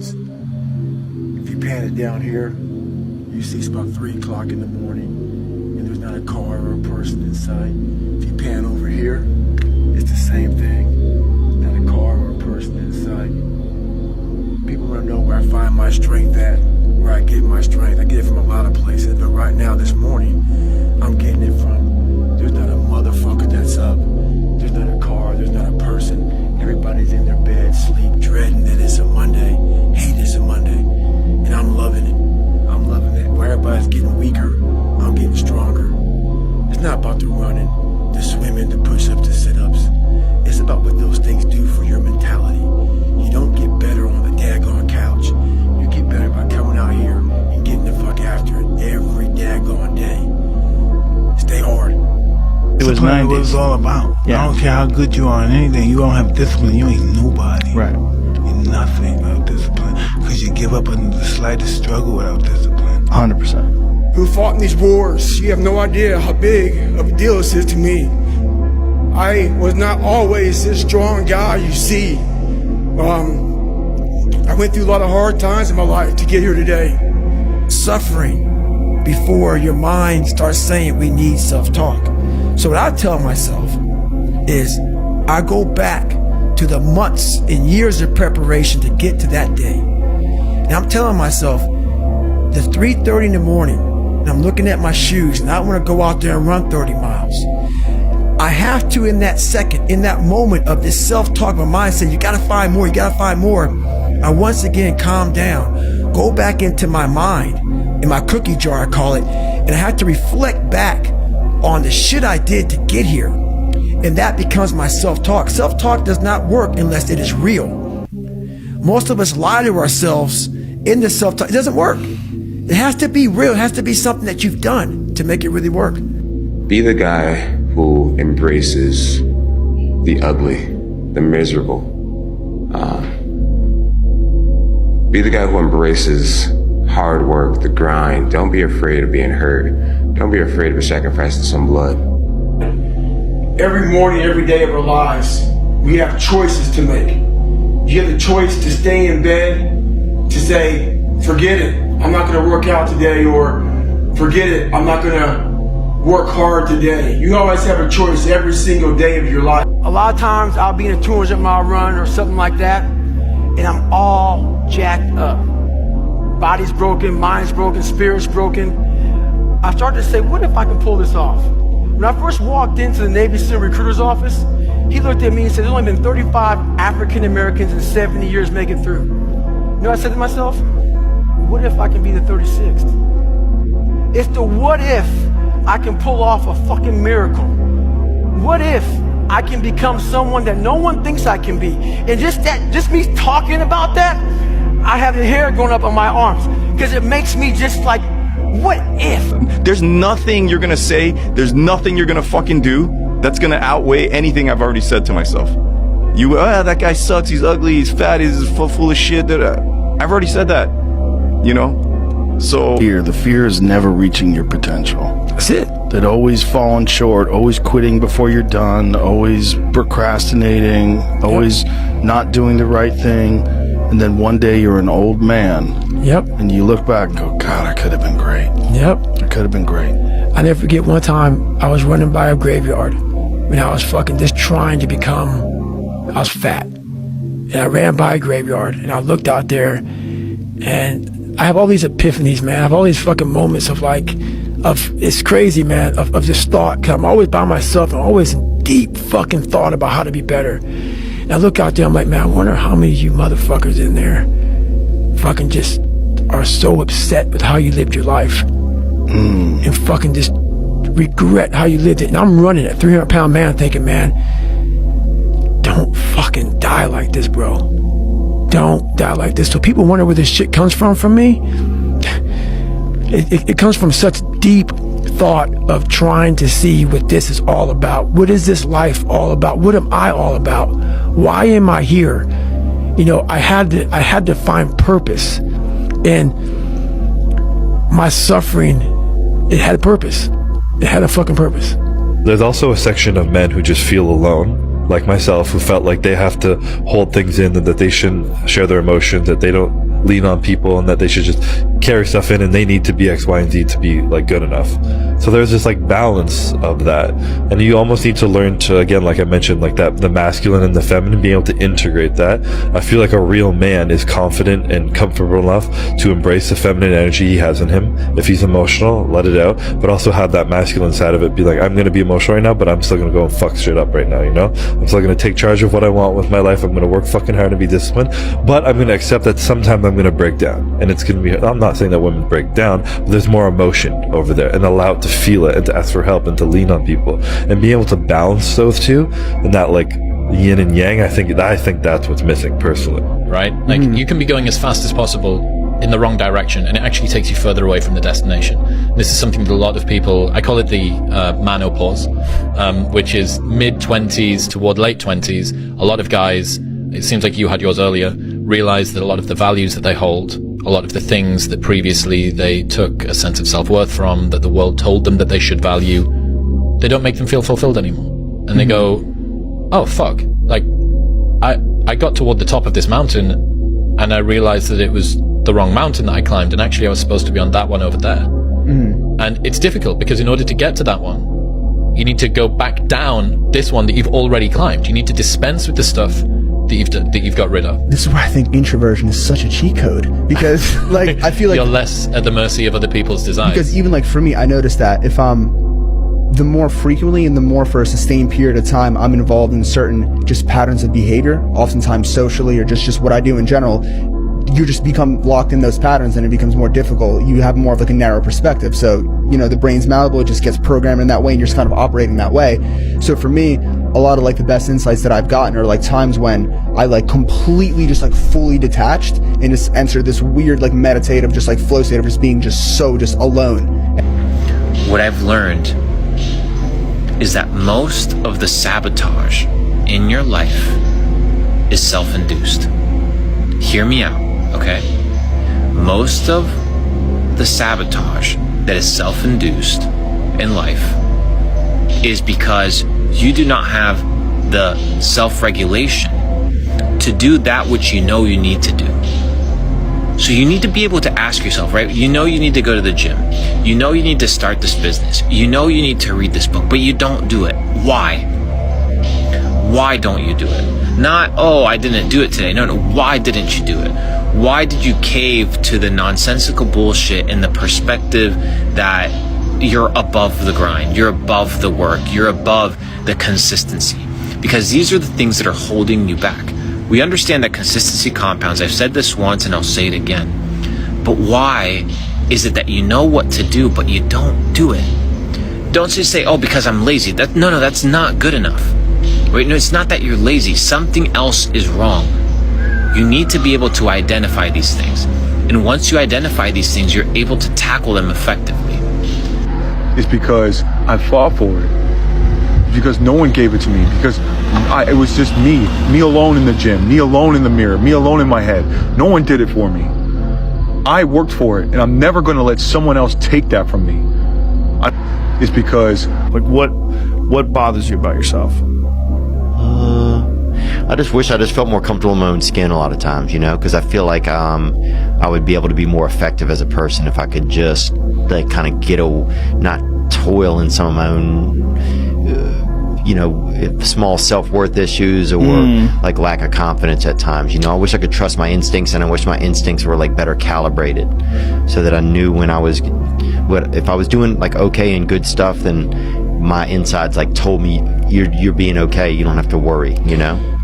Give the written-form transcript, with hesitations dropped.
If you pan it down here, you see it's about 3 o'clock in the morning, and there's not a car or a person in sight. If you pan over here, it's the same thing. Not a car or a person in sight. People want to know where I find my strength at, where I get my strength. I get it from a lot of places, but right now, this morning, I'm getting it from, there's not a motherfucker that's up. There's not a car, there's not a person. Everybody's in their bed, sleep, dreading that it's a Monday, hate it's a Monday, and I'm loving it. I'm loving it. Where everybody's getting weaker, I'm getting stronger. It's not about the running, the swimming, the push-ups, the sit-ups. It's about what those things do for your mentality. You don't get better on the daggone couch. You get better by coming out here and getting the fuck after it every daggone day. Stay hard. It was Discipline what it's all about. Yeah. I don't care how good you are in anything. You don't have discipline, you ain't nobody. Right. You're nothing without discipline. Because you give up on the slightest struggle without discipline. 100%. Who fought in these wars? You have no idea how big of a deal this is to me. I was not always this strong guy you see. I went through a lot of hard times in my life to get here today. Suffering before your mind starts saying we need self-talk. So what I tell myself is I go back to the months and years of preparation to get to that day. And I'm telling myself, the 3:30 in the morning, and I'm looking at my shoes, and I want to go out there and run 30 miles. I have to, in that second, in that moment of this self-talk, my mind saying, you got to find more, you got to find more. I once again calm down, go back into my mind, in my cookie jar, I call it, and I have to reflect back on the shit I did to get here. And that becomes my self-talk. Self-talk does not work unless it is real. Most of us lie to ourselves in the self-talk. It doesn't work. It has to be real. It has to be something that you've done to make it really work. Be the guy who embraces the ugly, the miserable. Be the guy who embraces hard work, the grind. Don't be afraid of being hurt. Don't be afraid of sacrificing some blood. Every morning, every day of our lives, we have choices to make. You have the choice to stay in bed, to say, forget it, I'm not gonna work out today, or forget it, I'm not gonna work hard today. You always have a choice every single day of your life. A lot of times I'll be in a 200-mile run or something like that, and I'm all jacked up. Body's broken, mind's broken, spirit's broken. I started to say, what if I can pull this off? When I first walked into the Navy SEAL recruiter's office, he looked at me and said, there's only been 35 African Americans in 70 years make it through. You know what I said to myself? What if I can be the 36th? It's the what if I can pull off a fucking miracle. What if I can become someone that no one thinks I can be? And just me talking about that, I have the hair going up on my arms because it makes me just like, what if? There's nothing you're gonna say, there's nothing you're gonna fucking do that's gonna outweigh anything I've already said to myself. That guy sucks, he's ugly, he's fat, he's full of shit. I've already said that, you know? So The fear is never reaching your potential. That's it. That always falling short, always quitting before you're done, always procrastinating, always not doing the right thing. And then one day you're an old man. Yep. And you look back and go, God, I could have been great. Yep. I could have been great. I never forget one time I was running by a graveyard when I was fucking just trying to become, I was fat. And I ran by a graveyard and I looked out there and I have all these epiphanies, man. I have all these fucking moments of it's crazy, man, of this thought. Cause I'm always by myself. I'm always in deep fucking thought about how to be better. And I look out there, I'm like, man, I wonder how many of you motherfuckers in there fucking just are so upset with how you lived your life and fucking just regret how you lived it. And I'm running a 300-pound man thinking, man, don't fucking die like this, bro. Don't die like this. So people wonder where this shit comes from me. It comes from such deep thought of trying to see what this is all about. What is this life all about? What am I all about? Why am I here? You know, I had to find purpose. And my suffering, it had a purpose. It had a fucking purpose. There's also a section of men who just feel alone, like myself, who felt like they have to hold things in, that they shouldn't share their emotions, that they don't lean on people and that they should just carry stuff in and they need to be X, Y, and Z to be like good enough. So there's this like balance of that, and you almost need to learn to, again, like I mentioned, like that, the masculine and the feminine, being able to integrate that. I feel like a real man is confident and comfortable enough to embrace the feminine energy he has in him. If he's emotional, let it out, but also have that masculine side of it, be like, I'm going to be emotional right now, but I'm still going to go and fuck shit up right now, you know? I'm still going to take charge of what I want with my life. I'm going to work fucking hard and be disciplined, but I'm going to accept that sometimes I'm going to break down, and it's going to be, I'm not saying that women break down, but there's more emotion over there, and allow it to feel it and to ask for help and to lean on people and be able to balance those two, and that like yin and yang. I think that's what's missing personally. Right? Like you can be going as fast as possible in the wrong direction, and it actually takes you further away from the destination. This is something that a lot of people, I call it the manopause, which is mid-20s toward late 20s. A lot of guys, it seems like you had yours earlier, realize that a lot of the values that they hold, a lot of the things that previously they took a sense of self-worth from, that the world told them that they should value, they don't make them feel fulfilled anymore. And they go, oh fuck, like I got toward the top of this mountain and I realized that it was the wrong mountain that I climbed, and actually I was supposed to be on that one over there. And it's difficult because in order to get to that one, you need to go back down this one that you've already climbed. You need to dispense with the stuff that you've got rid of. This is why I think introversion is such a cheat code, because like I feel like you're less at the mercy of other people's desires. Because even like for me, I noticed that if the more frequently and the more for a sustained period of time I'm involved in certain just patterns of behavior, oftentimes socially or just what I do in general, you just become locked in those patterns and it becomes more difficult. You have more of like a narrow perspective. So, you know, the brain's malleable, it just gets programmed in that way and you're just kind of operating that way. So for me, a lot of like the best insights that I've gotten are like times when I like completely just like fully detached and just entered this weird like meditative just like flow state of just being just so just alone. What I've learned is that most of the sabotage in your life is self-induced. Hear me out, okay? Most of the sabotage that is self-induced in life is because you do not have the self-regulation to do that which you know you need to do. So you need to be able to ask yourself, right? You know you need to go to the gym. You know you need to start this business. You know you need to read this book, but you don't do it. Why? Why don't you do it? Not, oh, I didn't do it today. No, why didn't you do it? Why did you cave to the nonsensical bullshit and the perspective that you're above the grind, you're above the work, you're above the consistency? Because these are the things that are holding you back. We understand that consistency compounds. I've said this once and I'll say it again. But why is it that you know what to do, but you don't do it? Don't just say, oh, because I'm lazy. No, that's not good enough. Right? No, it's not that you're lazy. Something else is wrong. You need to be able to identify these things. And once you identify these things, you're able to tackle them effectively. It's because I fought for it. Because no one gave it to me. Because it was just me alone in the gym, me alone in the mirror, me alone in my head. No one did it for me. I worked for it, and I'm never going to let someone else take that from me. It's because... Like, what bothers you about yourself? I just wish I just felt more comfortable in my own skin a lot of times, you know, because I feel like I would be able to be more effective as a person if I could just like kind of not toil in some of my own, you know, small self-worth issues or like lack of confidence at times. You know, I wish I could trust my instincts, and I wish my instincts were like better calibrated so that I knew when if I was doing like okay and good stuff, then my insides like told me you're being okay. You don't have to worry, you know?